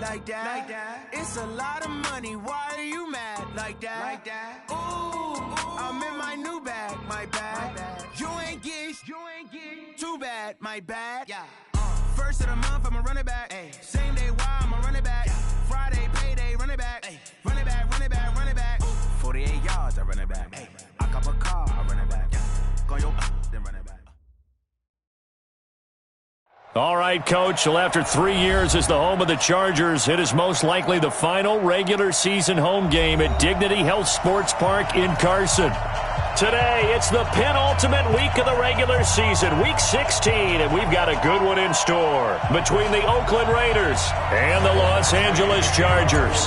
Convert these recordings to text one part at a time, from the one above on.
like that. It's a lot of money, why are you mad like that? Ooh, I'm in my new bag, my bad. You ain't get too bad, my bad. Yeah. First of the month, I'ma run it back. Ay. Same day, why I'ma run it back. Friday, payday, run it back. Ay. Run it back, run it back, run it back. 48 yards, I run it back. Ay. I cop a car, I run it back. Go yo, then run it back. All right, Coach. Well, after 3 years as the home of the Chargers, it is most likely the final regular season home game at Dignity Health Sports Park in Carson. Today, it's the penultimate week of the regular season, Week 16, and we've got a good one in store between the Oakland Raiders and the Los Angeles Chargers.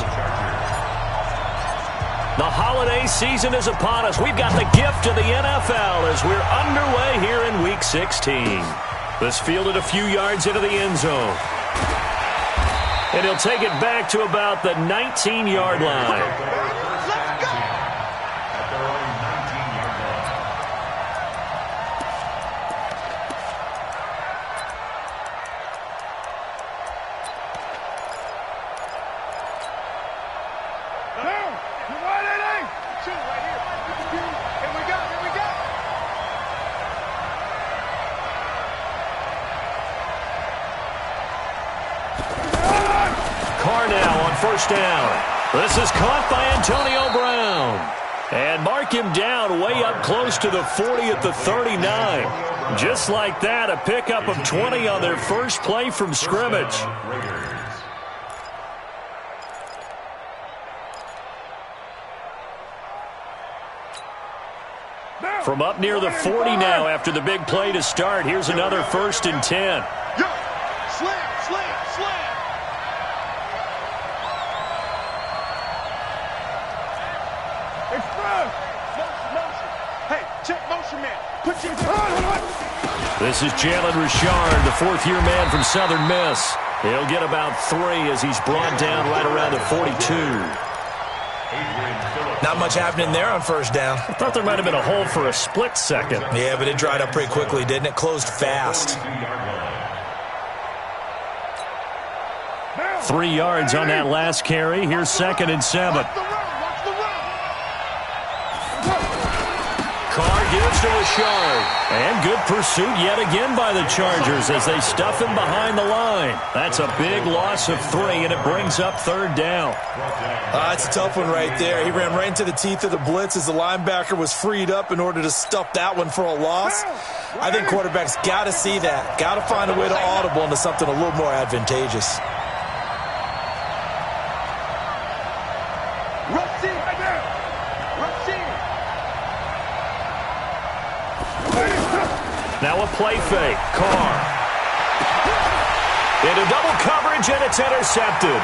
The holiday season is upon us. We've got the gift of the NFL as we're underway here in Week 16. This fielded a few yards into the end zone. And he'll take it back to about the 19-yard line. First down. This is caught by Antonio Brown. And mark him down way up close to the 40 at the 39. Just like that, a pickup of 20 on their first play from scrimmage. From up near the 40 now after the big play to start. Here's another 1st and 10. This is Jalen Richard, the fourth-year man from Southern Miss. He'll get about 3 as he's brought down right around the 42. Not much happening there on first down. I thought there might have been a hole for a split second. Yeah, but it dried up pretty quickly, didn't it? Closed fast. 3 yards on that last carry. Here's 2nd and 7. Carr gives to Richard. And good pursuit yet again by the Chargers as they stuff him behind the line. That's a big loss of 3, and it brings up 3rd down. It's a tough one right there. He ran right into the teeth of the blitz as the linebacker was freed up in order to stuff that one for a loss. I think quarterbacks got to see that. Got to find a way to audible into something a little more advantageous. Now a play fake. Carr. Into double coverage, and it's intercepted.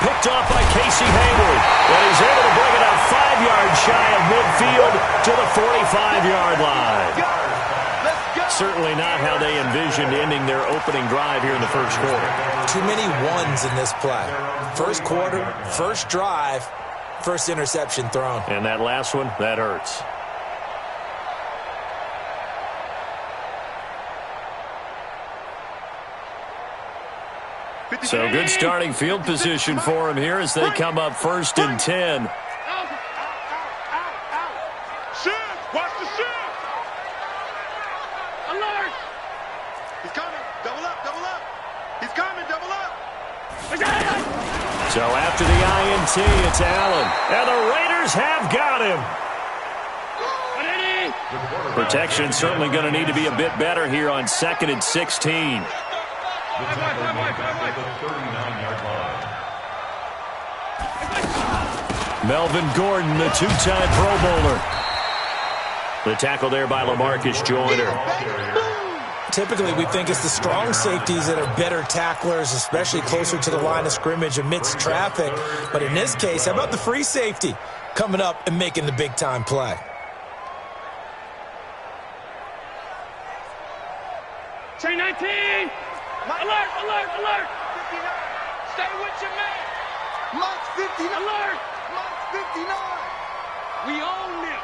Picked off by Casey Hayward. And he's able to bring it up 5 yards shy of midfield to the 45-yard line. Certainly not how they envisioned ending their opening drive here in the first quarter. Too many ones in this play. First quarter, first drive, first interception thrown. And that last one, that hurts. So good starting field position for him here as they come up 1st and 10. Shift! Watch the shift! Alert! He's coming. Double up, double up. He's coming, double up. So after the INT, it's Allen. And the Raiders have got him. Protection certainly going to need to be a bit better here on 2nd and 16. Melvin Gordon, the 2-time Pro Bowler. The tackle there by LaMarcus Joyner. Typically, we think it's the strong safeties that are better tacklers, especially closer to the line of scrimmage amidst traffic. But in this case, how about the free safety coming up and making the big-time play? Chain 19! Alert, alert, alert! 59. Stay with your man! Mike's 59! Alert! Mike's 59! We own them!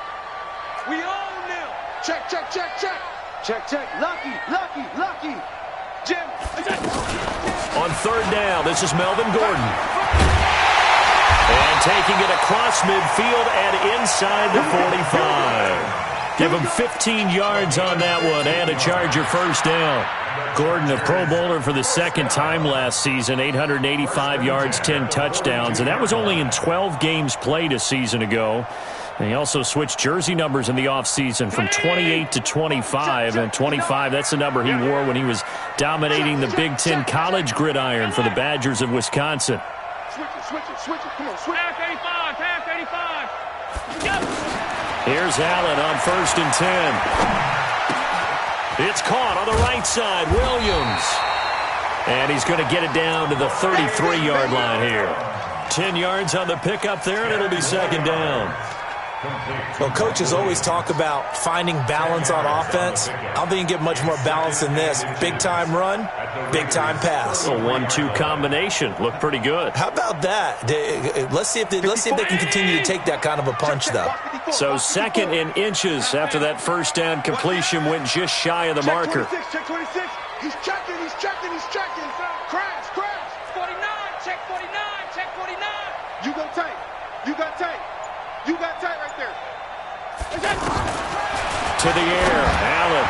We own them! Check, check, check, check! Check, check. Lucky, lucky, lucky! Jim! On third down, this is Melvin Gordon. And taking it across midfield and inside the 45. Give him 15 yards on that one and a Charger first down. Gordon, a Pro Bowler for the second time last season, 885 yards, 10 touchdowns, and that was only in 12 games played a season ago. And he also switched jersey numbers in the offseason from 28 to 25, and 25, that's the number he wore when he was dominating the Big Ten college gridiron for the Badgers of Wisconsin. Switch it. Come on, switch. Pass 85. Here's Allen on 1st and 10. It's caught on the right side. Williams. And he's going to get it down to the 33-yard line here. 10 yards on the pickup there, and it'll be second down. Well, coaches always talk about finding balance on offense. I don't think you can get much more balance than this. Big-time run, big-time pass. A 1-2 combination. Looked pretty good. How about that? Let's see if they can continue to take that kind of a punch, though. So second in inches after that first down completion went just shy of the marker. Check 26. He's checking. Crash. 49. Check 49. You got tight right there. To the air, Allen.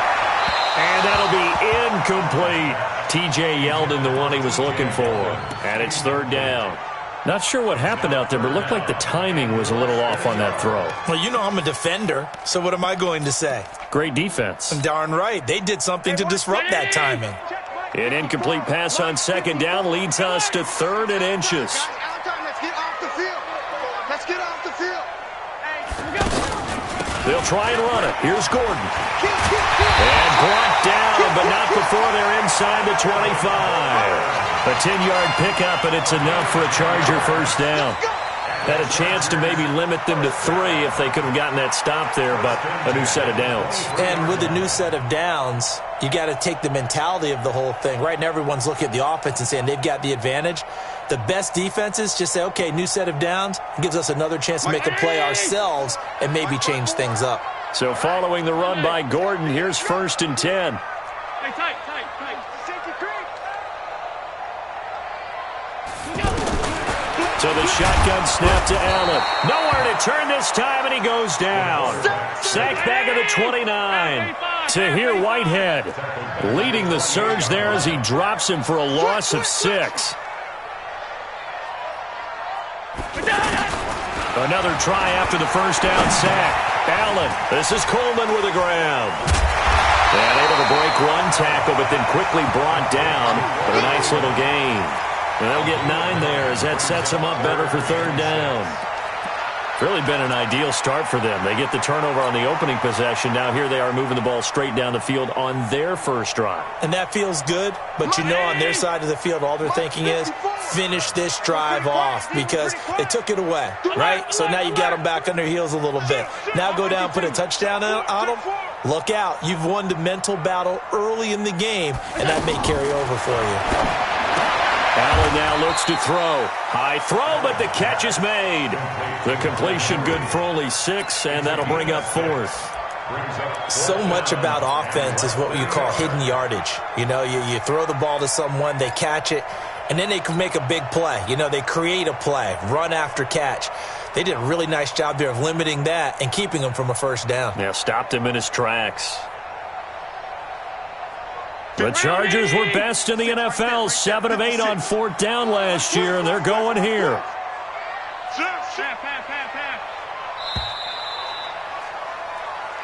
And that'll be incomplete. T.J. Yeldon, the one he was looking for. And it's third down. Not sure what happened out there, but it looked like the timing was a little off on that throw. Well, you know I'm a defender, so what am I going to say? Great defense. Darn right. They did something to disrupt that timing. An incomplete pass on second down leads us to third and inches. Let's get off the field. They'll try and run it. Here's Gordon. And brought down, but not before they're inside the 25. A 10-yard pickup, and it's enough for a Charger first down. Had a chance to maybe limit them to 3 if they could have gotten that stop there, but a new set of downs. And with a new set of downs, you got to take the mentality of the whole thing. Right now, everyone's looking at the offense and saying they've got the advantage. The best defenses just say, okay, new set of downs. It gives us another chance to make a play ourselves and maybe change things up. So following the run by Gordon, here's 1st and 10. Hey, tight. So the shotgun snap to Allen. Nowhere to turn this time, and he goes down. Sacked back at the 29. Tahir Whitehead leading the surge there as he drops him for a loss of 6. Another try after the first down sack. Allen, this is Coleman with a grab. And able to break one tackle, but then quickly brought down for a nice little gain. And they'll get 9 there as that sets them up better for third down. Really been an ideal start for them. They get the turnover on the opening possession. Now here they are moving the ball straight down the field on their first drive. And that feels good, but you know on their side of the field, all they're thinking is finish this drive off because they took it away, right? So now you got them back on their heels a little bit. Now go down, put a touchdown on them. Look out. You've won the mental battle early in the game, and that may carry over for you. Allen now looks to throw. High throw, but the catch is made. The completion good for only 6, and that'll bring up 4th. So much about offense is what you call hidden yardage. You know, you throw the ball to someone, they catch it, and then they can make a big play. You know, they create a play, run after catch. They did a really nice job there of limiting that and keeping him from a first down. Yeah, stopped him in his tracks. The Chargers were best in the NFL, 7 of 8 on 4th down last year, and they're going here.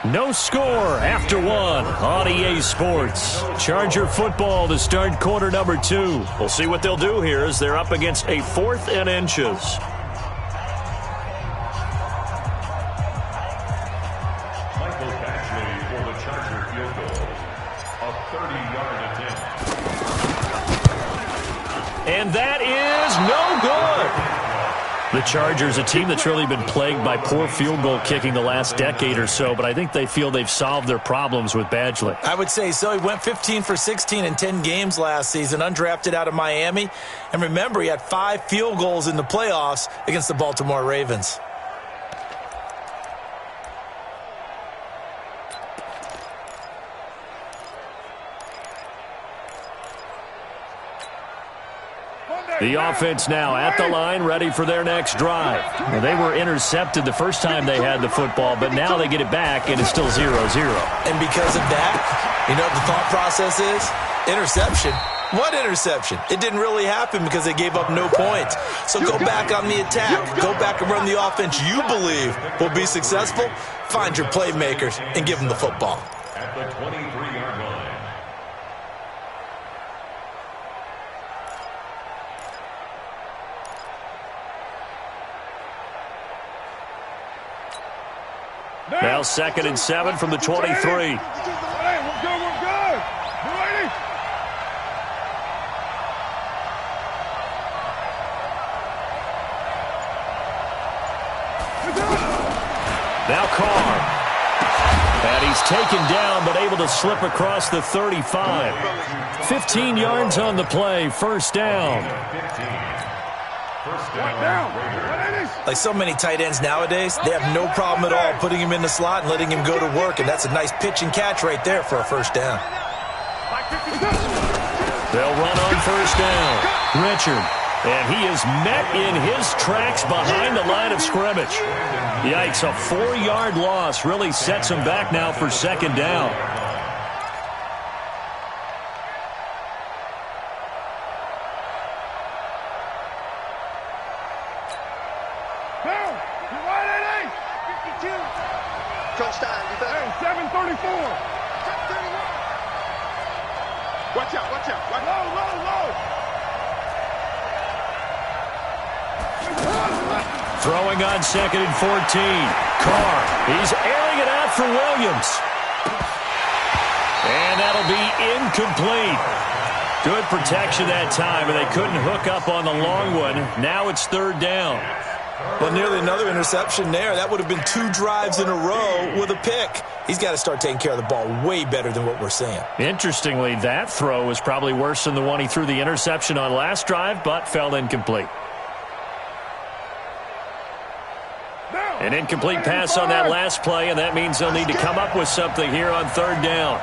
No score after 1 on EA Sports. Charger football to start quarter number 2. We'll see what they'll do here as they're up against a 4th and inches. And that is no good. The Chargers, a team that's really been plagued by poor field goal kicking the last decade or so, but I think they feel they've solved their problems with Badgley. I would say so. He went 15 for 16 in 10 games last season, undrafted out of Miami. And remember, he had 5 field goals in the playoffs against the Baltimore Ravens. The offense now at the line, ready for their next drive. Well, they were intercepted the first time they had the football, but now they get it back, and it's still 0-0. And because of that, you know what the thought process is? Interception. What interception? It didn't really happen because they gave up no points. So go back on the attack. Go back and run the offense you believe will be successful. Find your playmakers and give them the football. At the 23-yard line. Now 2nd and 7 from the 23. Hey, we're good, we're good. You ready? Now Carr. And he's taken down, but able to slip across the 35. 15 yards on the play, first down. Like so many tight ends nowadays, they have no problem at all putting him in the slot and letting him go to work, and that's a nice pitch and catch right there for a first down. They'll run on first down. Richard. And he is met in his tracks behind the line of scrimmage. Yikes, a 4-yard loss really sets him back now for second down. Crunch time, you better. Hey, 7:34. Watch out, watch out. Low, low, low. Throwing on 2nd and 14. Carr, he's airing it out for Williams. And that'll be incomplete. Good protection that time, and they couldn't hook up on the long one. Now it's third down. Well, nearly another interception there. That would have been 2 drives in a row with a pick. He's got to start taking care of the ball way better than what we're seeing. Interestingly, that throw was probably worse than the one he threw the interception on last drive, but fell incomplete. An incomplete pass on that last play, and that means they'll need to come up with something here on third down.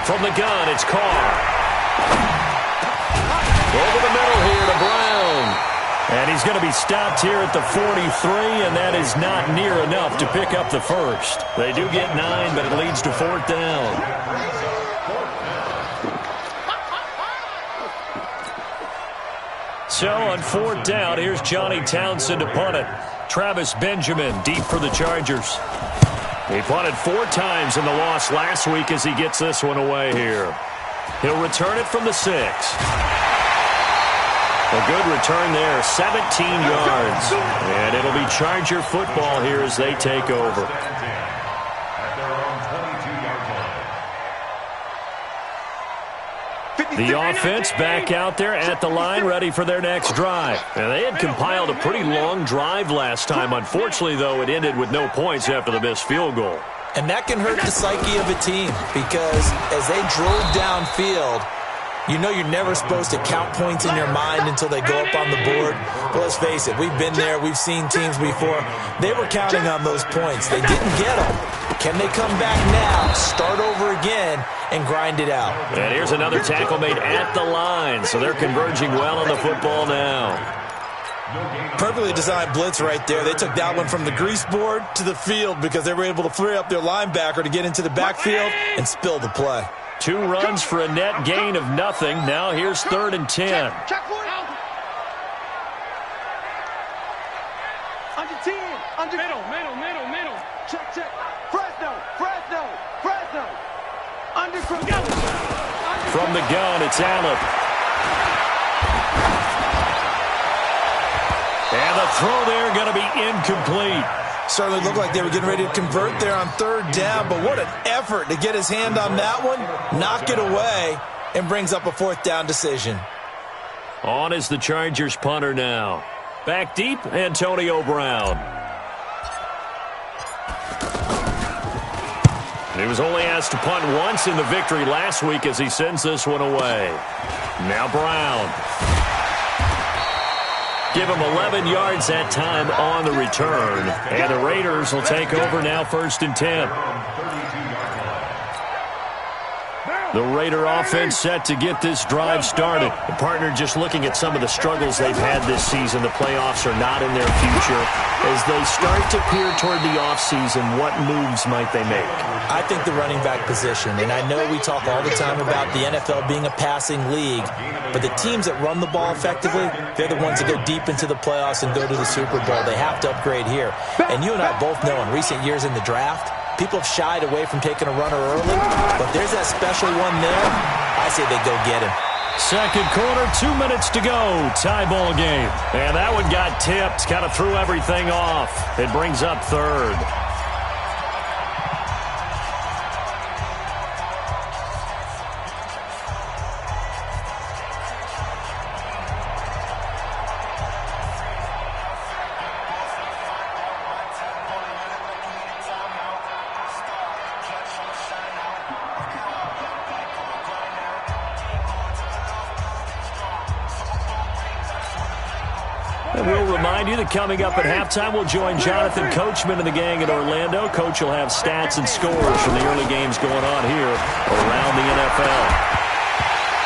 From the gun, it's Carr. Over the middle here to Brown. And he's going to be stopped here at the 43, and that is not near enough to pick up the first. They do get 9, but it leads to fourth down. So on fourth down, here's Johnny Townsend to punt it. Travis Benjamin deep for the Chargers. He punted 4 times in the loss last week as he gets this one away here. He'll return it from the 6. A good return there, 17 yards. And it'll be Charger football here as they take over. The offense back out there at the line, ready for their next drive. And they had compiled a pretty long drive last time. Unfortunately, though, it ended with no points after the missed field goal. And that can hurt the psyche of a team because as they drove downfield, you know you're never supposed to count points in your mind until they go up on the board. But let's face it, we've been there. We've seen teams before. They were counting on those points. They didn't get them. Can they come back now, start over again, and grind it out? And here's another tackle made at the line, so they're converging well on the football now. Perfectly designed blitz right there. They took that one from the grease board to the field because they were able to free up their linebacker to get into the backfield and spill the play. 2 runs for a net gain of nothing. Now here's 3rd and 10. Check for it. Under 10. Under middle. Check. Fresno. Under from the gun, it's Allen. And the throw there going to be incomplete. Certainly looked like they were getting ready to convert there on 3rd down, but what an effort to get his hand on that one, knock it away, and brings up a 4th down decision. On is the Chargers punter now. Back deep, Antonio Brown. He was only asked to punt once in the victory last week as he sends this one away. Now Brown. Give him 11 yards that time on the return. And the Raiders will take over now 1st and 10. The Raider offense set to get this drive started. The partner just looking at some of the struggles they've had this season. The playoffs are not in their future. As they start to peer toward the offseason, what moves might they make? I think the running back position, and I know we talk all the time about the NFL being a passing league, but the teams that run the ball effectively, they're the ones that go deep into the playoffs and go to the Super Bowl. They have to upgrade here. And you and I both know in recent years in the draft, people have shied away from taking a runner early, but there's that special one there. I say they go get him. Second quarter, 2 minutes to go. Tie ball game. And that one got tipped. Kind of threw everything off. It brings up third. And we'll remind you that coming up at halftime, we'll join Jonathan Coachman and the gang in Orlando. Coach will have stats and scores from the early games going on here around the NFL.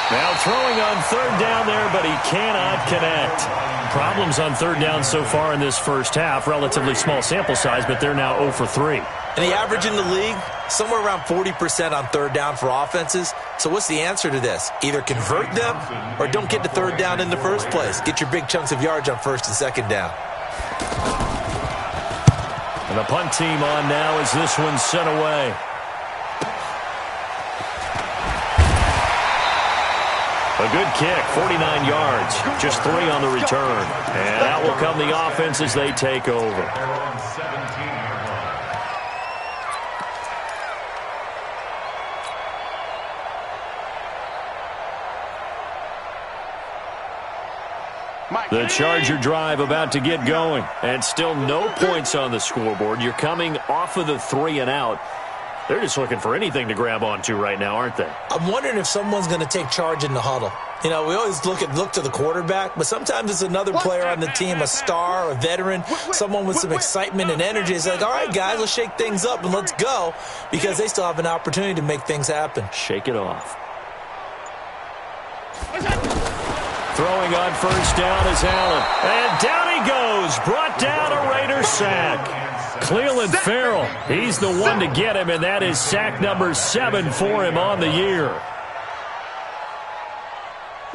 Now throwing on third down there, but he cannot connect. Problems on third down so far in this first half. Relatively small sample size, but they're now 0 for 3. And the average in the league, somewhere around 40% on third down for offenses. So what's the answer to this? Either convert them or don't get to third down in the first place. Get your big chunks of yards on first and second down. And the punt team on now as this one's sent away. A good kick, 49 yards, just 3 on the return. And that will come the offense as they take over. The Charger drive about to get going, and still no points on the scoreboard. You're coming off of the 3 and out. They're just looking for anything to grab onto right now, aren't they? I'm wondering if someone's going to take charge in the huddle. You know, we always look to the quarterback, but sometimes it's another player on the team, a star, a veteran, someone with some excitement and energy. It's like, all right, guys, let's shake things up and let's go, because they still have an opportunity to make things happen. Shake it off. Throwing on first down is Allen. And down he goes. Brought down a Raider sack. Cleveland Farrell, he's the one to get him, and that is sack number 7 for him on the year.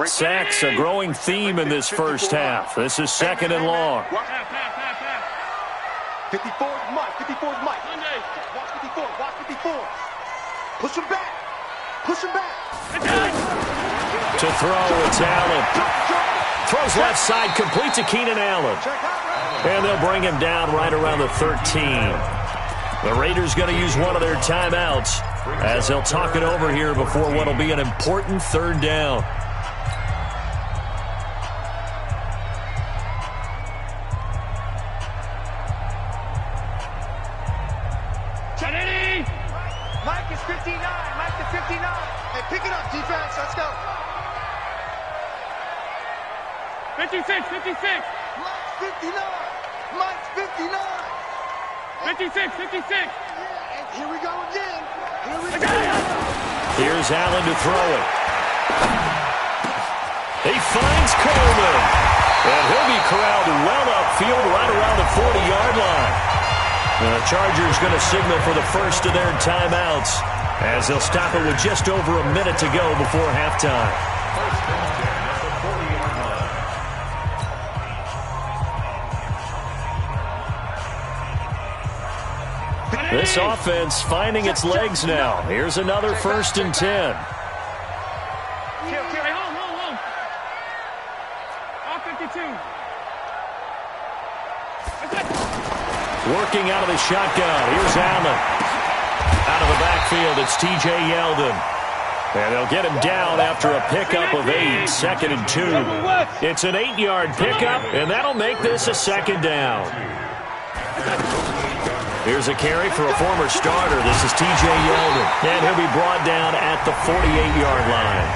Sacks a growing theme in this first half. This is second and long. 54 is Mike. 54 is Mike. Watch 54. Watch 54. Push him back. Push him back. To throw, it's Allen. Throws left side, complete to Keenan Allen. And they'll bring him down right around the 13. The Raiders going to use one of their timeouts as they'll talk it over here before what will be an important third down. Mike is 59. Mike is 59. Hey, pick it up, defense. Let's go. 56, 56. Mike's 59. Mike's 59. 56, 56. And here we go again. Here we go. Here's Allen to throw it. He finds Coleman. And he'll be corralled well upfield right around the 40-yard line. The Chargers going to signal for the first of their timeouts as they'll stop it with just over a minute to go before halftime. This offense finding its legs now. Here's another 1st and 10. Hold. All 52. Working out of the shotgun. Here's Allen. Out of the backfield, it's T.J. Yeldon. And they'll get him down after a pickup of 8, 2nd and 2. It's an 8-yard pickup, and that'll make this a second down. Here's a carry for a former starter. This is T.J. Yeldon. And he'll be brought down at the 48-yard line.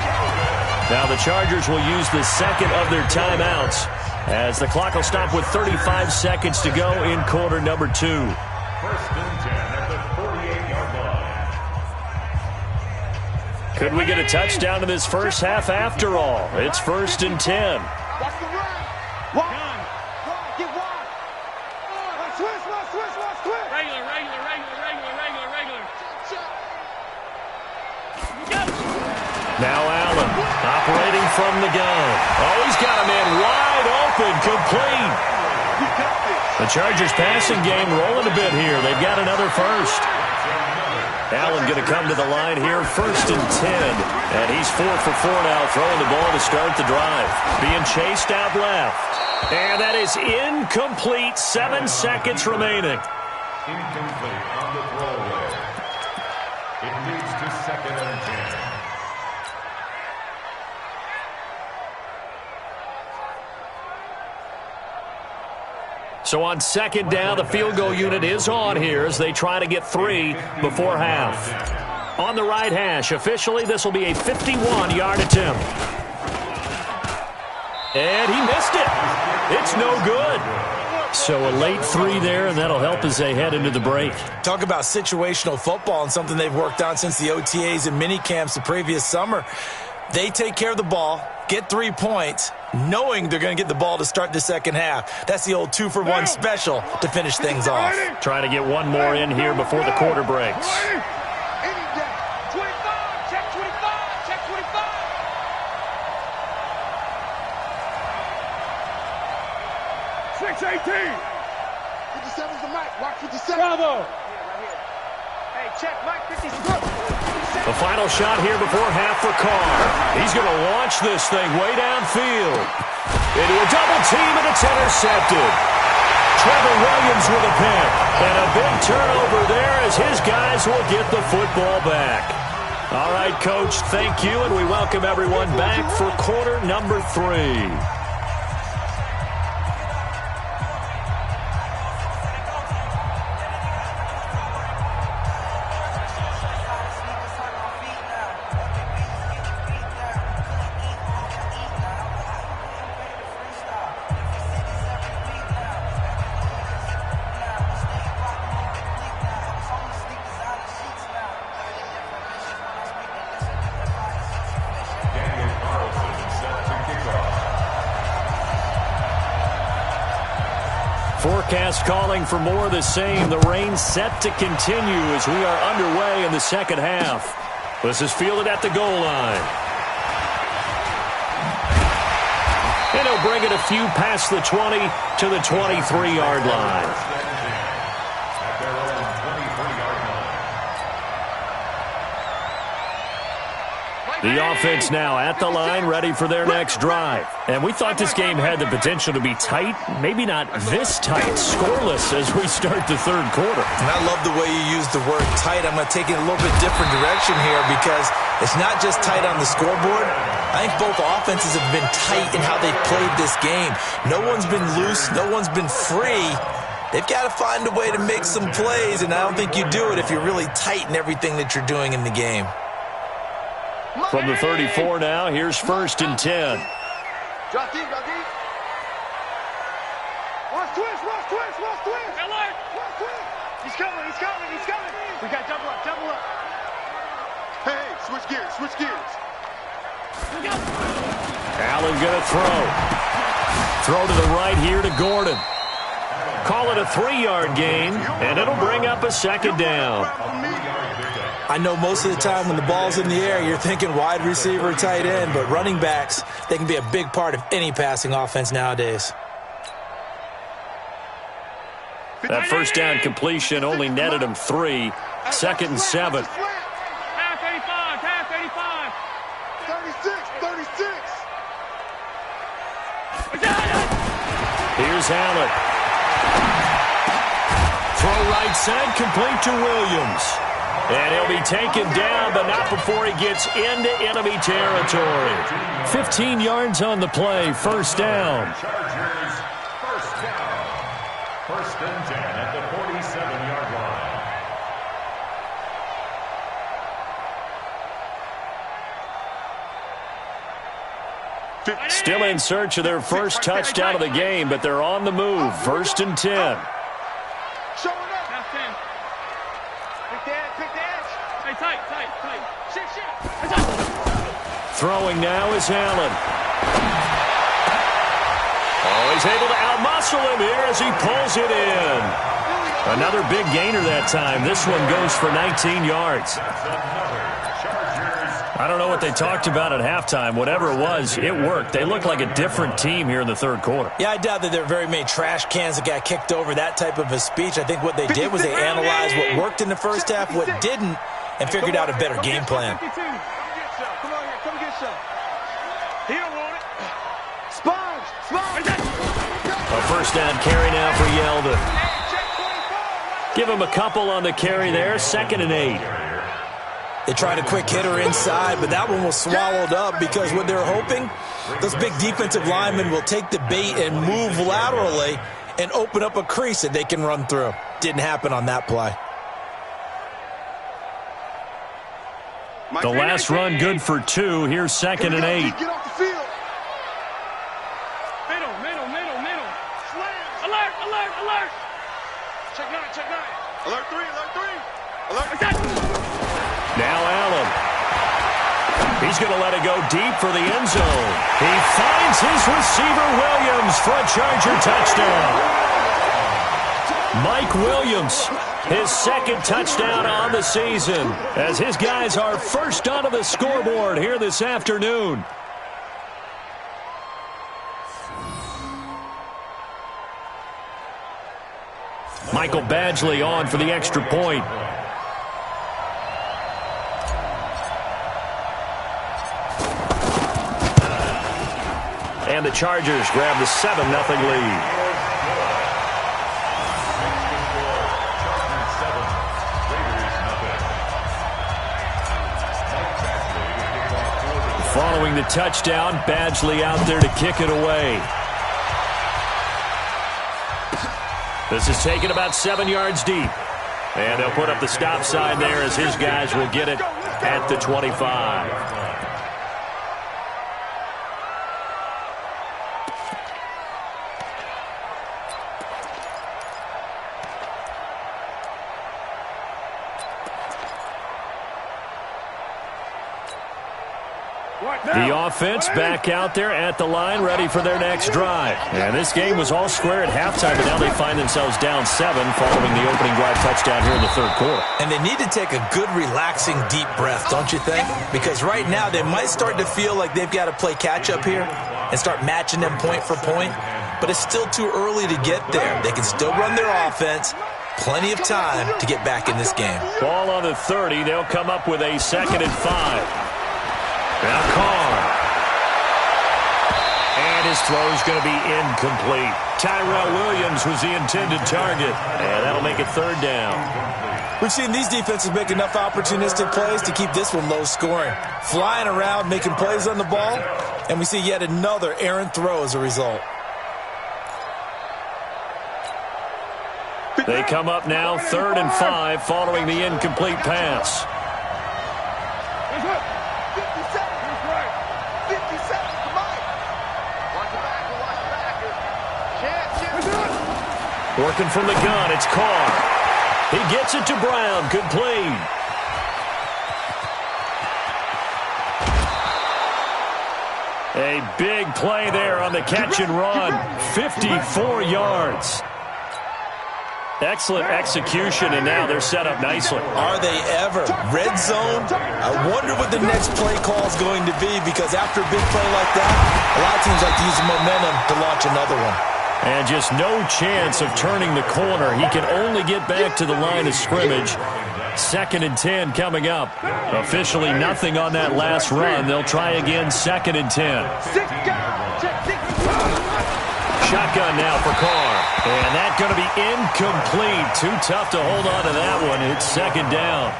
Now the Chargers will use the second of their timeouts as the clock will stop with 35 seconds to go in quarter number 2. 1st and 10 at the 48-yard line. Could we get a touchdown in this first half after all? It's 1st and 10. Watch the run. Wide. Get wide. Switch. Regular. Now Allen operating from the gun. Oh, he's got a man wide open, complete. The Chargers passing game rolling a bit here. They've got another first. Allen going to come to the line here, 1st and 10. And he's 4 for 4 now, throwing the ball to start the drive. Being chased out left. And that is incomplete. 7 seconds remaining. Incomplete on the throwaway. It leads to 2nd and 10. So on 2nd down, the field goal unit is on here as they try to get 3 before half. On the right hash, officially this will be a 51-yard attempt. And he missed it. It's no good. So a late 3 there, and that'll help as they head into the break. Talk about situational football and something they've worked on since the OTAs and mini camps the previous summer. They take care of the ball, get 3 points, knowing they're going to get the ball to start the second half. That's the old 2-for-1 special to finish things off. Trying to get one more in here before the quarter breaks. 6-18. 57's the mic. Watch 57. Bravo. Hey, check Mike 57. The final shot here before half for Carr. He's going to launch this thing way downfield. Into a double team, and it's intercepted. Trevor Williams with a pick. And a big turnover there as his guys will get the football back. All right, Coach, thank you, and we welcome everyone back for quarter number 3. Forecast calling for more of the same. The rain set to continue as we are underway in the second half. This is fielded at the goal line. And he'll bring it a few past the 20 to the 23-yard line. The offense now at the line, ready for their next drive. And we thought this game had the potential to be tight, maybe not this tight, scoreless as we start the third quarter. And I love the way you use the word tight. I'm going to take it a little bit different direction here because it's not just tight on the scoreboard. I think both offenses have been tight in how they've played this game. No one's been loose. No one's been free. They've got to find a way to make some plays, and I don't think you do it if you're really tight in everything that you're doing in the game. From the 34 now, here's 1st and 10. Drop deep. Watch twist. Alert. He's coming. We got double up. Hey, switch gears. Allen gonna throw to the right here to Gordon. Call it a 3-yard gain, and it'll bring up a 2nd down. I know most of the time when the ball's in the air, you're thinking wide receiver, tight end, but running backs, they can be a big part of any passing offense nowadays. That first down completion only netted him 3. 2nd and 7. Half 85. 36. Here's Allen. Throw right side, complete to Williams. And he'll be taken down, but not before he gets into enemy territory. 15 yards on the play, 1st down. Chargers, 1st down. 1st and 10 at the 47-yard line. Still in search of their first touchdown of the game, but they're on the move. 1st and 10. Hey, tight. Shit. Throwing now is Allen. Oh, he's able to outmuscle him here as he pulls it in. Another big gainer that time. This one goes for 19 yards. I don't know what they talked about at halftime. Whatever it was, it worked. They looked like a different team here in the third quarter. Yeah, I doubt that there are very many trash cans that got kicked over, that type of a speech. I think what they did was they analyzed what worked in the first half, what didn't, and figured out a better game plan. Come on here, come get some. He don't want it. Sponge! A first down carry now for Yeldon. Give him a couple on the carry there. 2nd and 8. They tried a quick hitter inside, but that one was swallowed up because what they're hoping, those big defensive linemen will take the bait and move laterally and open up a crease that they can run through. Didn't happen on that play. The last run good for 2. Here's 2nd and 8. Get off the field. Middle. Alert. Check 9. Alert 3. Alert. Now Allen. He's going to let it go deep for the end zone. He finds his receiver Williams for a Charger touchdown. Mike Williams, his 2nd touchdown on the season, as his guys are first onto the scoreboard here this afternoon. Michael Badgley on for the extra point. And the Chargers grab the 7-0 lead. Following the touchdown, Badgley out there to kick it away. This is taken about 7 yards deep. And they'll put up the stop sign there as his guys will get it at the 25. The offense back out there at the line, ready for their next drive. And this game was all square at halftime, but now they find themselves down 7 following the opening drive touchdown here in the third quarter. And they need to take a good, relaxing, deep breath, don't you think? Because right now they might start to feel like they've got to play catch-up here and start matching them point for point. But it's still too early to get there. They can still run their offense. Plenty of time to get back in this game. Ball on the 30. They'll come up with a 2nd and 5. Now Carr. And his throw is going to be incomplete. Tyrell Williams was the intended target. And that'll make it 3rd down. We've seen these defenses make enough opportunistic plays to keep this one low scoring. Flying around, making plays on the ball. And we see yet another errant throw as a result. They come up now 3rd and 5 following the incomplete pass. Working from the gun, it's Carr. He gets it to Brown. Complete. A big play there on the catch and run. 54 yards. Excellent execution, and now they're set up nicely. Are they ever? Red zone? I wonder what the next play call is going to be, because after a big play like that, a lot of teams like to use the momentum to launch another one. And just no chance of turning the corner. He can only get back to the line of scrimmage. 2nd and 10 coming up. Officially nothing on that last run. They'll try again 2nd and 10. Shotgun now for Carr. And that's going to be incomplete. Too tough to hold on to that one. It's 2nd down.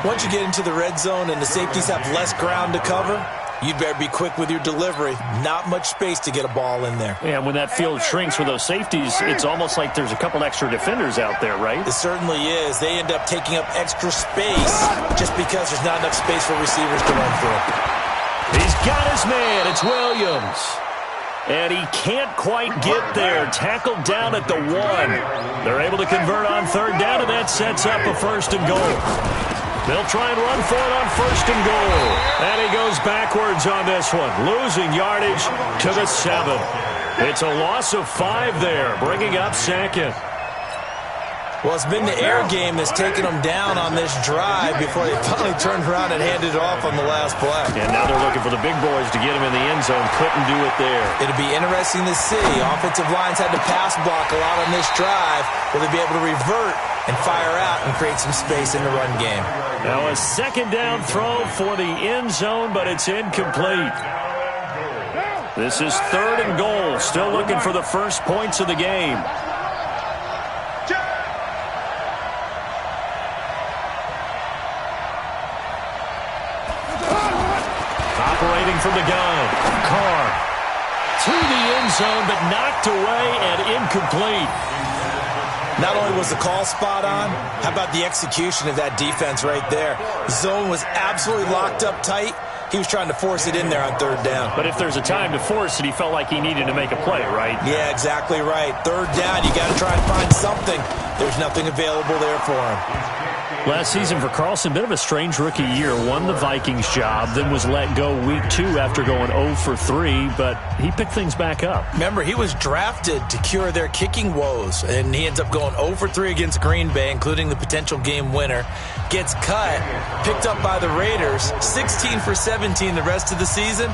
Once you get into the red zone and the safeties have less ground to cover, you'd better be quick with your delivery. Not much space to get a ball in there. Yeah, when that field shrinks with those safeties, it's almost like there's a couple extra defenders out there, right? It certainly is. They end up taking up extra space just because there's not enough space for receivers to run through. He's got his man. It's Williams. And he can't quite get there. Tackled down at the 1. They're able to convert on 3rd down, and that sets up a 1st and goal. They'll try and run for it on 1st and goal. And he goes backwards on this one, losing yardage to the 7. It's a loss of 5 there, bringing up 2nd. Well, it's been the air game that's taken them down on this drive before they finally turned around and handed it off on the last play. And now they're looking for the big boys to get him in the end zone. Couldn't do it there. It'll be interesting to see. Offensive lines had to pass block a lot on this drive. Will they be able to revert and fire out and create some space in the run game? Now a 2nd down throw for the end zone, but it's incomplete. This is 3rd and goal. Still looking for the first points of the game. Operating from the gun. Carr to the end zone, but knocked away and incomplete. Not only was the call spot on, how about the execution of that defense right there? The zone was absolutely locked up tight. He was trying to force it in there on 3rd down. But if there's a time to force it, he felt like he needed to make a play, right? Yeah, exactly right. 3rd down, you got to try and find something. There's nothing available there for him. Last season for Carlson, bit of a strange rookie year. Won the Vikings job, then was let go week 2 after going 0 for 3, but he picked things back up. Remember, he was drafted to cure their kicking woes, and he ends up going 0 for 3 against Green Bay, including the potential game winner. Gets cut, picked up by the Raiders, 16 for 17 the rest of the season.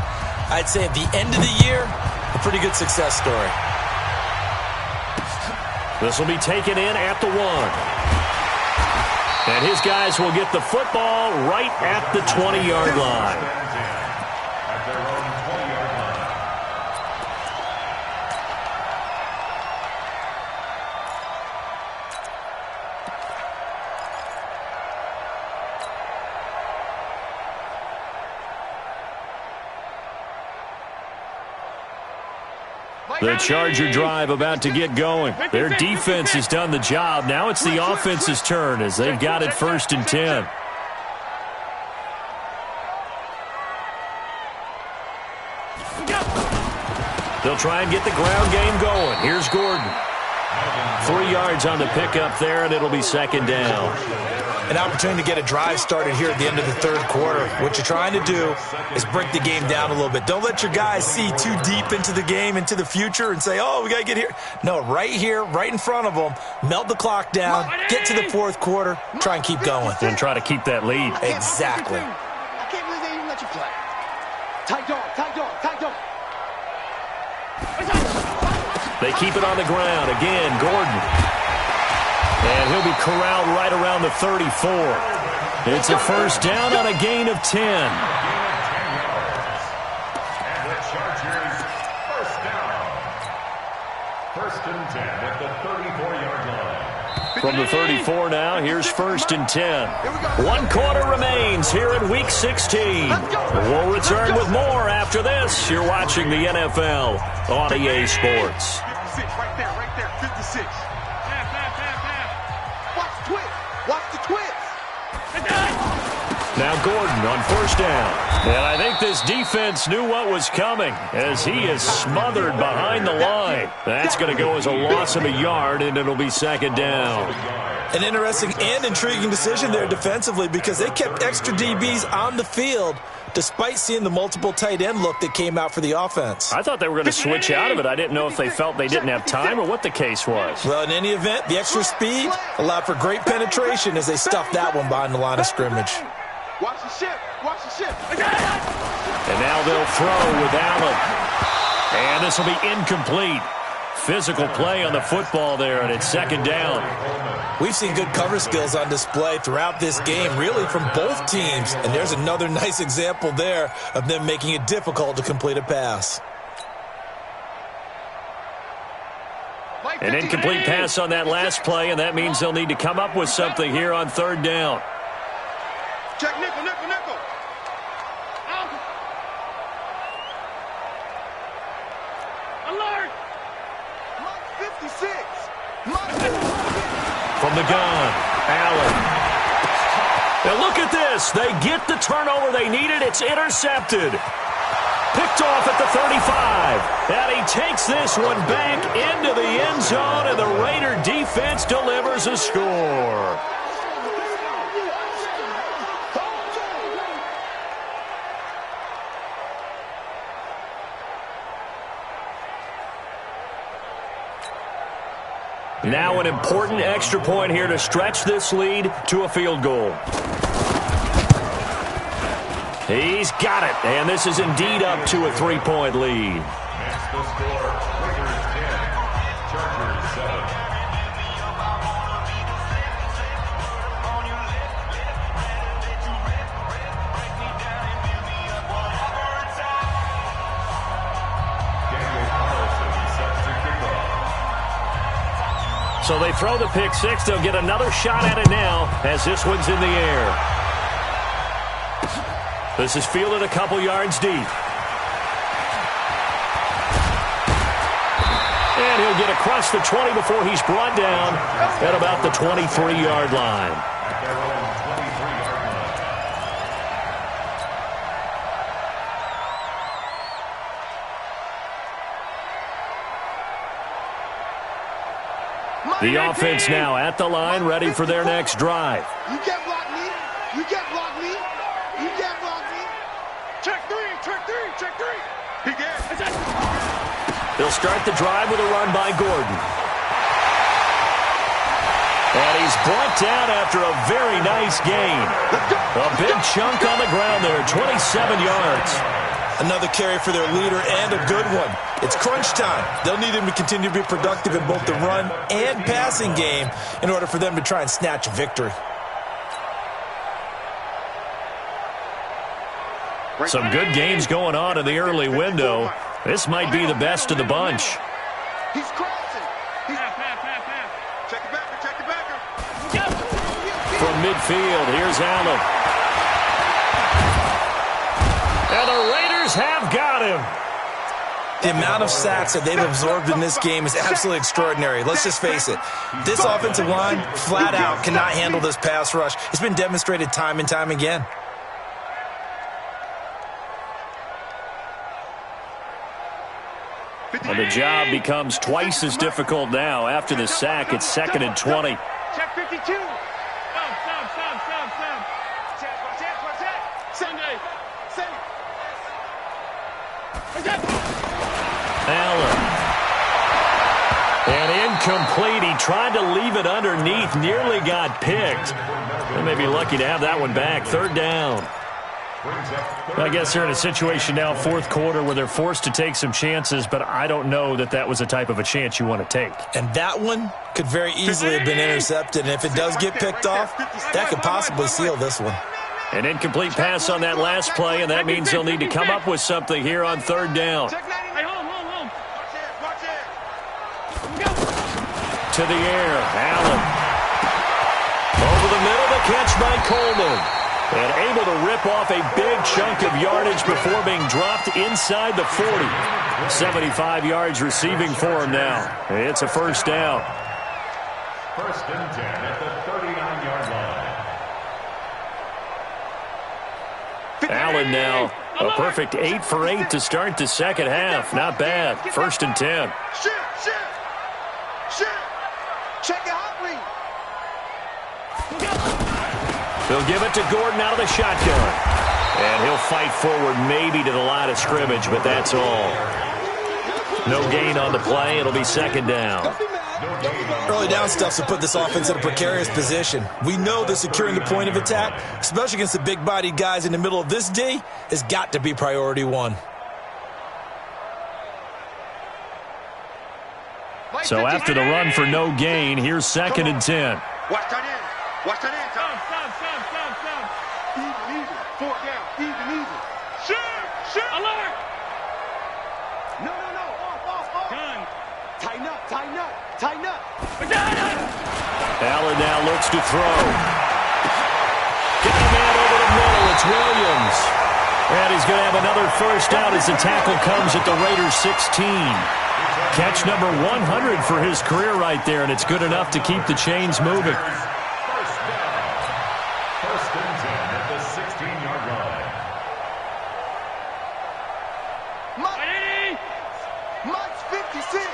I'd say at the end of the year, a pretty good success story. This will be taken in at the 1. And his guys will get the football right at the 20-yard line. The Charger drive about to get going. Their defense has done the job. Now it's the offense's turn as they've got it 1st and 10. They'll try and get the ground game going. Here's Gordon. 3 yards on the pickup there, and it'll be 2nd down. An opportunity to get a drive started here at the end of the 3rd quarter. What you're trying to do is break the game down a little bit. Don't let your guys see too deep into the game, into the future, and say, oh, we got to get here. No, right here, right in front of them, melt the clock down, get to the 4th quarter, try and keep going. And try to keep that lead. Exactly. I can't believe they even let you play. Tight dog, tight dog, tight dog. They keep it on the ground. Again, Gordon. And he'll be corralled right around the 34. It's a 1st down on a gain of 10. And the Chargers, 1st down. 1st and 10 at the 34-yard line. From the 34 now, here's 1st and 10. 1 quarter remains here in Week 16. We'll return with more after this. You're watching the NFL on EA Sports. 56, right there, 56. Watch the twist. Now Gordon on 1st down. And I think this defense knew what was coming as he is smothered behind the line. That's going to go as a loss of a yard, and it'll be 2nd down. An interesting and intriguing decision there defensively because they kept extra DBs on the field despite seeing the multiple tight end look that came out for the offense. I thought they were going to switch out of it. I didn't know if they felt they didn't have time or what the case was. Well, in any event, the extra speed allowed for great penetration as they stuffed that one behind the line of scrimmage. Watch the ship. Watch the ship. And now they'll throw with Allen. And this will be incomplete. Physical play on the football there, and it's 2nd down. We've seen good cover skills on display throughout this game, really from both teams. And there's another nice example there of them making it difficult to complete a pass. An incomplete pass on that last play, and that means they'll need to come up with something here on 3rd down. Check nickel, nickel, nickel. Alert! 56. From the gun, Allen. Now look at this. They get the turnover they needed. It's intercepted. Picked off at the 35. And he takes this one back into the end zone, and the Raider defense delivers a score. Now an important extra point here to stretch this lead to a field goal. He's got it, and this is indeed up to a 3-point lead. That's the score. Raiders 10, Chargers 7. So they throw the pick six. They'll get another shot at it now as this one's in the air. This is fielded a couple yards deep. And he'll get across the 20 before he's brought down at about the 23-yard line. At their own 23-yard line. The offense now at the line, ready for their next drive. You can't block me. You can't block me. You can't block me. Check three, check three, check three. He gets. They'll start the drive with a run by Gordon. And he's brought down after a very nice gain. A big chunk on the ground there, 27 yards. Another carry for their leader and a good one. It's crunch time. They'll need him to continue to be productive in both the run and passing game in order for them to try and snatch a victory. Some good games going on in the early window. This might be the best of the bunch. He's crossing. Check the backer, check the backer. From midfield, here's Allen. And the Raiders have got him. The amount of sacks that they've absorbed in this game is absolutely extraordinary. Let's just face it. This offensive line, flat out, cannot handle this pass rush. It's been demonstrated time and time again. And the job becomes twice as difficult now. After the sack, it's 2nd and 20. Check 52. Stop. Sunday. Allen. And incomplete. He tried to leave it underneath. Nearly got picked. They may be lucky to have that one back. 3rd down. I guess they're in a situation now, 4th quarter, where they're forced to take some chances, but I don't know that that was the type of a chance you want to take. And that one could very easily have been intercepted, and if it does get picked off, that could possibly seal this one. An incomplete pass on that last play, and that means they'll need to come up with something here on 3rd down. Hey, home. To the air, Allen. Over the middle, the catch by Coleman. And able to rip off a big chunk of yardage before being dropped inside the 40. 75 yards receiving for him now. It's a 1st down. 1st and 10 at the 39-yard line. Allen now, a perfect 8 for 8 to start the 2nd half. Not bad. 1st and 10. Check it out, please. They'll give it to Gordon out of the shotgun. And he'll fight forward maybe to the line of scrimmage, but that's all. No gain on the play. It'll be 2nd down. Early down stuff to put this offense in a precarious position. We know that securing the point of attack, especially against the big-bodied guys in the middle of this D, has got to be priority 1. So after the run for no gain, here's 2nd and 10. Watch that in. Watch that in. Stop. Easy. 4th down. Easy. Shoot. Alert. No. Off. Gun. Tighten up. Allen now looks to throw. Got a man over the middle. It's Williams. And he's going to have another 1st down as the tackle comes at the Raiders 16. Catch number 100 for his career right there, and it's good enough to keep the chains moving. 1st down. 1st and 10 at the 16-yard line. Mike's 56.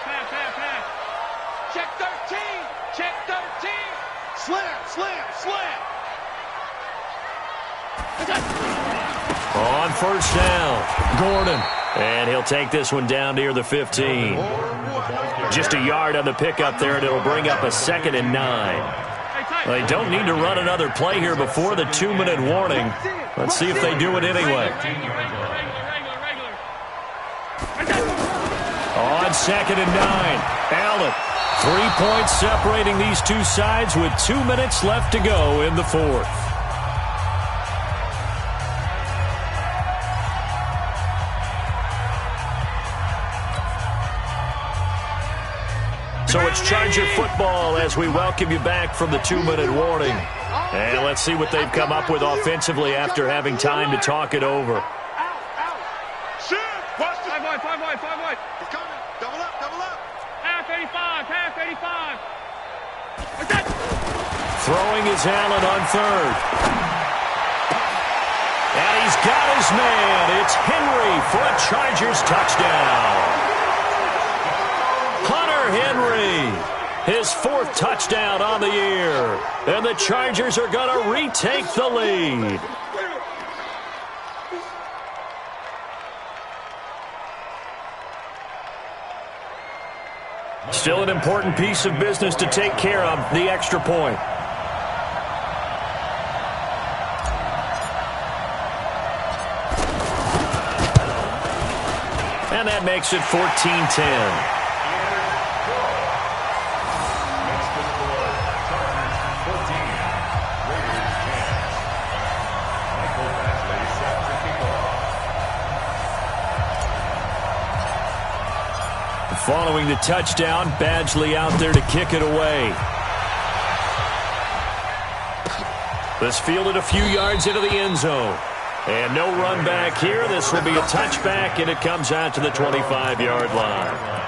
Pass. Check 13. Slam. On 1st down, Gordon. And he'll take this one down near the 15. Just a yard on the pickup there, and it'll bring up a 2nd and 9. They don't need to run another play here before the 2-minute warning. Let's see if they do it anyway. On 2nd and 9, Allen. 3 points separating these two sides with 2 minutes left to go in the 4th. So it's Charger football as we welcome you back from the 2-minute warning. And let's see what they've come up with offensively after having time to talk it over. Five wide. He's coming. Double up. Half 85. Throwing is Allen on 3rd. And he's got his man. It's Henry for a Chargers touchdown. Hunter Henry, his 4th touchdown on the year. And the Chargers are going to retake the lead. Still an important piece of business to take care of, the extra point. And that makes it 14-10. Following the touchdown, Badgley out there to kick it away. This fielded a few yards into the end zone. And no run back here. This will be a touchback, and it comes out to the 25-yard line.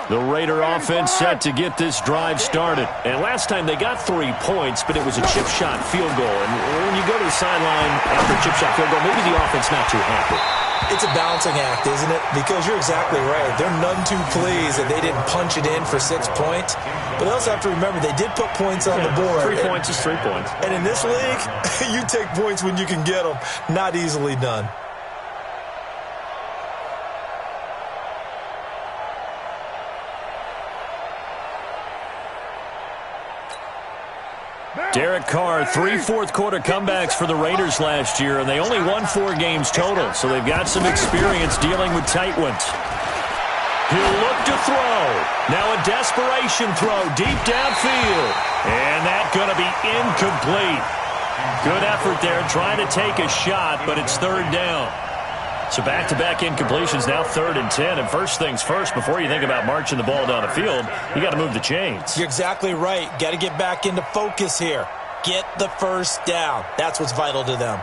The Raider offense set to get this drive started. And last time they got 3 points, but it was a chip shot field goal. And when you go to the sideline after a chip shot field goal, maybe the offense not too happy. It's a balancing act, isn't it? Because you're exactly right. They're none too pleased that they didn't punch it in for 6 points. But they also have to remember they did put points on the board. 3 points is 3 points. And in this league, you take points when you can get them. Not easily done. Derek Carr, 3 fourth-quarter comebacks for the Raiders last year, and they only won 4 games total, so they've got some experience dealing with tight ones. He'll look to throw. Now a desperation throw deep downfield, and that's going to be incomplete. Good effort there trying to take a shot, but it's 3rd down. So back-to-back incompletions, now 3rd and 10. And first things first, before you think about marching the ball down the field, you got to move the chains. You're exactly right. Got to get back into focus here. Get the first down. That's what's vital to them.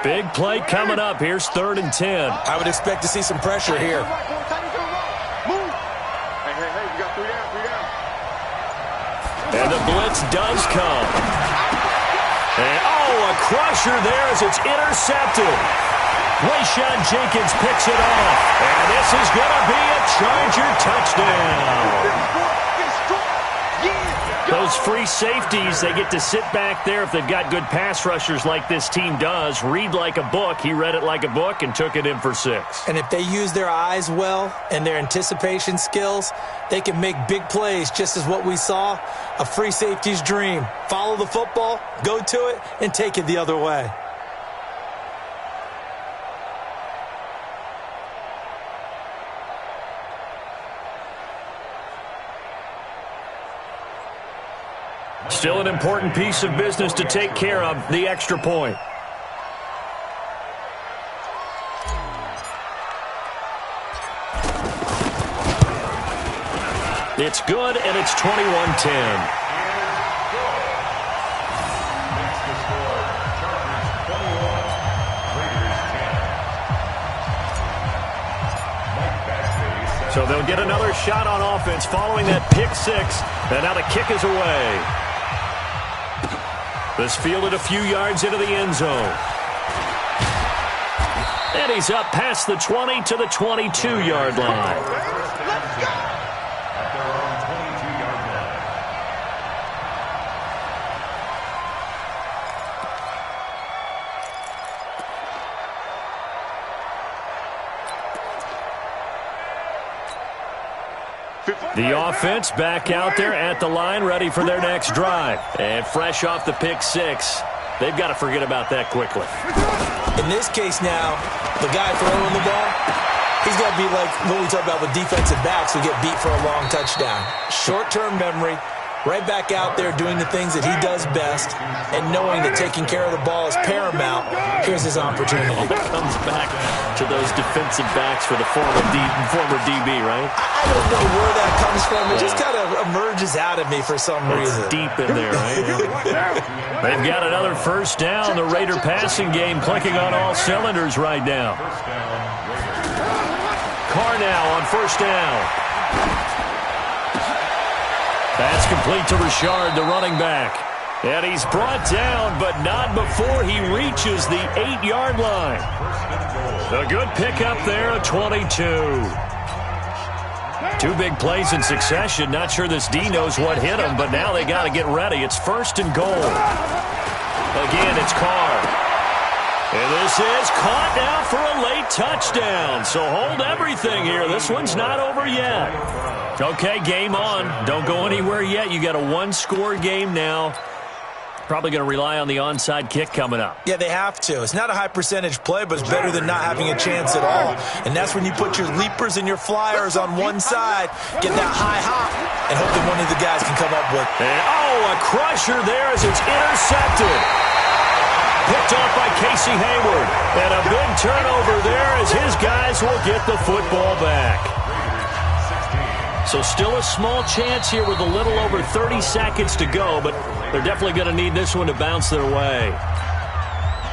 Big play coming up. Here's 3rd and 10. I would expect to see some pressure here. And the blitz does come. And, a crusher there as it's intercepted. Wayshawn Jenkins picks it off. And this is going to be a Charger touchdown. Those free safeties, they get to sit back there if they've got good pass rushers like this team does. Read like a book. He read it like a book and took it in for 6. And if they use their eyes well and their anticipation skills, they can make big plays, just as what we saw. A free safety's dream. Follow the football, go to it, and take it the other way. Still an important piece of business to take care of, the extra point. It's good, and it's 21-10. So they'll get another shot on offense following that pick 6, and now the kick is away. This fielded a few yards into the end zone. And he's up past the 20 to the 22-yard line. Let's go! At their own 22-yard line. The offense back out there at the line, ready for their next drive. And fresh off the pick six, they've got to forget about that quickly. In this case now, the guy throwing the ball, he's got to be like what we talk about with defensive backs who get beat for a long touchdown. Short-term memory, right back out there doing the things that he does best, and knowing that taking care of the ball is paramount. Here's his opportunity. Comes back to those defensive backs for the former DB, right? I don't know where that comes from. It just kind of emerges out of me for some reason. It's deep in there, right? They've got another first down. The Raider passing game clicking on all cylinders right now. Carr now on first down. That's complete to Richard, the running back. And he's brought down, but not before he reaches the 8-yard line. A good pickup there at 22. Two big plays in succession. Not sure this D knows what hit him, but now they got to get ready. It's first and goal. Again, it's Carr. And this is caught now for a late touchdown. So hold everything here. This one's not over yet. Okay, game on. Don't go anywhere yet. You got a one-score game now. Probably going to rely on the onside kick coming up. Yeah, they have to. It's not a high-percentage play, but it's better than not having a chance at all. And that's when you put your leapers and your flyers on one side, get that high hop, and hope that one of the guys can come up with. And, a crusher there as it's intercepted. Picked off by Casey Hayward. And a big turnover there as his guys will get the football back. So still a small chance here with a little over 30 seconds to go, but they're definitely going to need this one to bounce their way.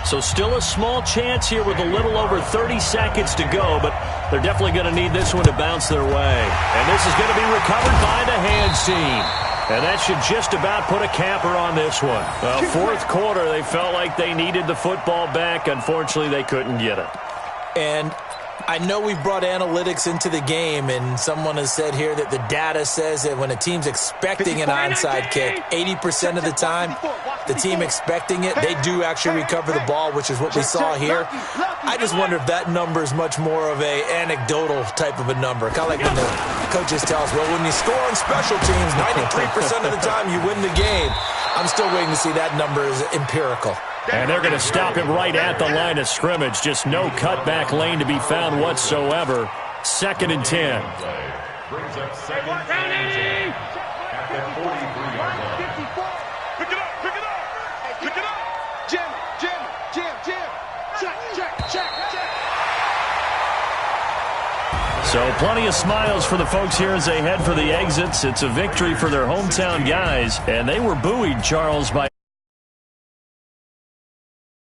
So still a small chance here with a little over 30 seconds to go, but they're definitely going to need this one to bounce their way. And this is going to be recovered by the hands team. And that should just about put a capper on this one. Well, fourth quarter, they felt like they needed the football back. Unfortunately, they couldn't get it. And I know we've brought analytics into the game, and someone has said here that the data says that when a team's expecting an onside kick, 80% of the time, the team expecting it, they do actually recover the ball, which is what we saw here. I just wonder if that number is much more of a anecdotal type of a number. Kind of like when the coaches tell us, well, when you score on special teams, 93% of the time you win the game. I'm still waiting to see that number is empirical. And they're going to stop him right at the line of scrimmage. Just no cutback lane to be found whatsoever. 2nd and 10. Brings up 2nd and 10 at the 43-yard line. Pick it up, pick it up, pick it up. Jim. Check. So plenty of smiles for the folks here as they head for the exits. It's a victory for their hometown guys. And they were buoyed, Charles, by